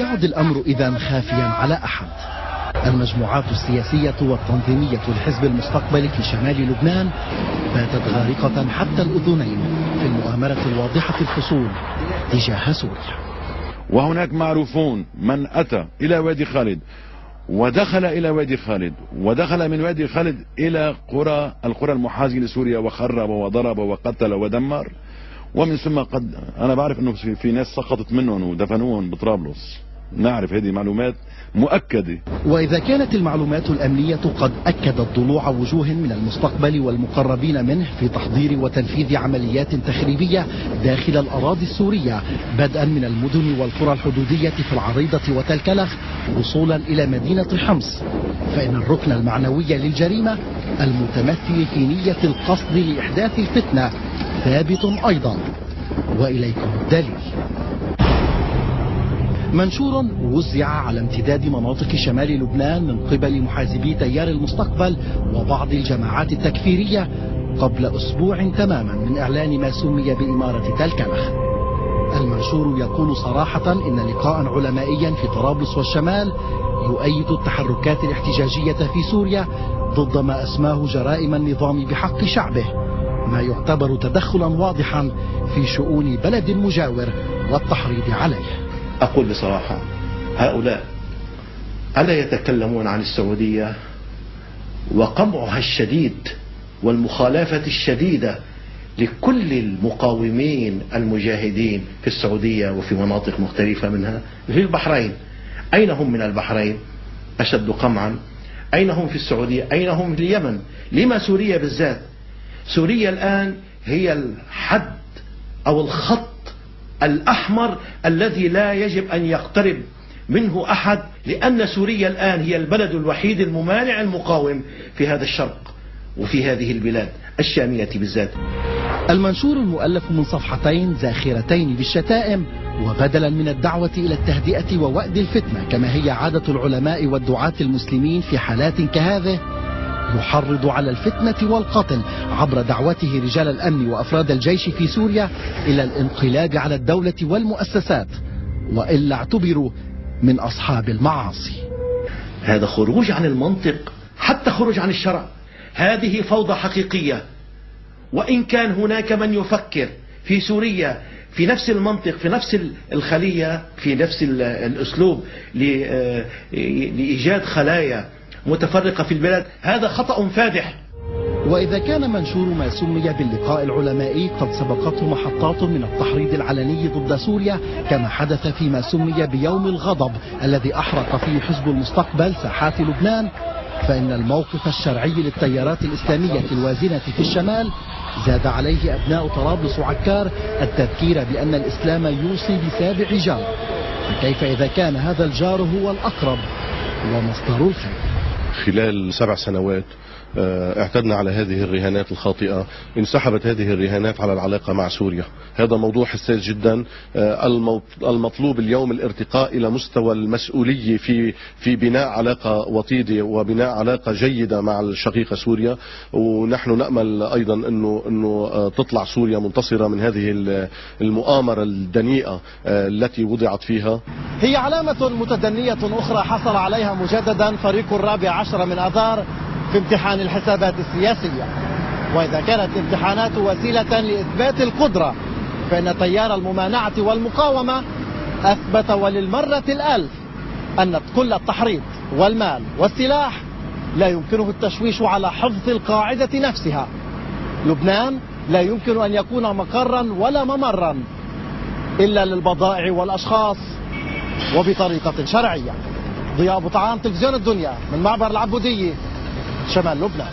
يعد الأمر إذن خافيا على أحد. المجموعات السياسية والتنظيمية لحزب المستقبل في شمال لبنان باتت غارقة حتى الأذنين في المؤامرة الواضحة الفصول تجاه سوريا. وهناك معروفون من أتى إلى وادي خالد ودخل إلى وادي خالد ودخل من وادي خالد إلى القرى المحاذية لسوريا وخرب وضرب وقتل ودمر، ومن ثم قد أنا بعرف أنه في ناس سقطت منهم ودفنوهم بطرابلس، نعرف هذه معلومات مؤكدة. وإذا كانت المعلومات الأمنية قد أكدت ضلوع وجوه من المستقبل والمقربين منه في تحضير وتنفيذ عمليات تخريبية داخل الأراضي السورية بدءا من المدن والقرى الحدودية في العريضة وتلكلخ وصولا إلى مدينة حمص، فإن الركن المعنوي للجريمة المتمثل في نية القصد لإحداث الفتنة ثابت أيضا. وإليكم الدليل. منشور وزع على امتداد مناطق شمال لبنان من قبل محاسبي تيار المستقبل وبعض الجماعات التكفيرية قبل أسبوع تماما من إعلان ما سمي بإمارة تلكلخ. المنشور يقول صراحة إن لقاء علمائيا في طرابلس والشمال يؤيد التحركات الاحتجاجية في سوريا ضد ما أسماه جرائم النظام بحق شعبه، ما يعتبر تدخلا واضحا في شؤون بلد مجاور والتحريض عليه. أقول بصراحة، هؤلاء ألا يتكلمون عن السعودية وقمعها الشديد والمخالفة الشديدة لكل المقاومين المجاهدين في السعودية وفي مناطق مختلفة منها؟ في البحرين، أين هم من البحرين أشد قمعا؟ أين هم في السعودية؟ أين هم في اليمن؟ لما سوريا بالذات؟ سوريا الآن هي الحد أو الخط الأحمر الذي لا يجب أن يقترب منه أحد، لأن سوريا الآن هي البلد الوحيد الممانع المقاوم في هذا الشرق وفي هذه البلاد الشامية بالذات. المنشور المؤلف من صفحتين زاخرتين بالشتائم، وبدلا من الدعوة إلى التهدئة ووأد الفتنة كما هي عادة العلماء والدعاة المسلمين في حالات كهذه، يحرض على الفتنة والقتل عبر دعوته رجال الأمن وأفراد الجيش في سوريا إلى الانقلاب على الدولة والمؤسسات، وإلا اعتبروا من أصحاب المعاصي. هذا خروج عن المنطق، حتى خروج عن الشرع. هذه فوضى حقيقية. وإن كان هناك من يفكر في سوريا في نفس المنطق، في نفس الخلية، في نفس الأسلوب لإيجاد خلايا متفرقة في البلاد، هذا خطأ فادح. وإذا كان منشور ما سمي باللقاء العلمائي قد سبقته محطات من التحريض العلني ضد سوريا كما حدث فيما سمي بيوم الغضب الذي أحرق فيه حزب المستقبل ساحات لبنان، فإن الموقف الشرعي للتيارات الإسلامية الوازنة في الشمال زاد عليه أبناء طرابلس وعكار التذكير بأن الإسلام يوصي بسابع جار، فكيف إذا كان هذا الجار هو الأقرب ومصدر الخير؟ خلال 7 سنوات اعتدنا على هذه الرهانات الخاطئة، انسحبت هذه الرهانات على العلاقة مع سوريا. هذا موضوع حساس جدا. المطلوب اليوم الارتقاء إلى مستوى المسؤولية في بناء علاقة وطيدة وبناء علاقة جيدة مع الشقيقة سوريا، ونحن نأمل أيضا أنه تطلع سوريا منتصرة من هذه المؤامرة الدنيئة التي وضعت فيها. هي علامة متدنية أخرى حصل عليها مجددا فريق 14 من آذار في امتحان الحسابات السياسية. وإذا كانت الامتحانات وسيلة لإثبات القدرة، فإن تيار الممانعة والمقاومة أثبت وللمرة الألف أن كل التحريض والمال والسلاح لا يمكنه التشويش على حفظ القاعدة نفسها. لبنان لا يمكن أن يكون مقرا ولا ممرا إلا للبضائع والأشخاص وبطريقة شرعية. ضياء أبو طعام، تلفزيون الدنيا، من معبر العبودية، شمال لبنان.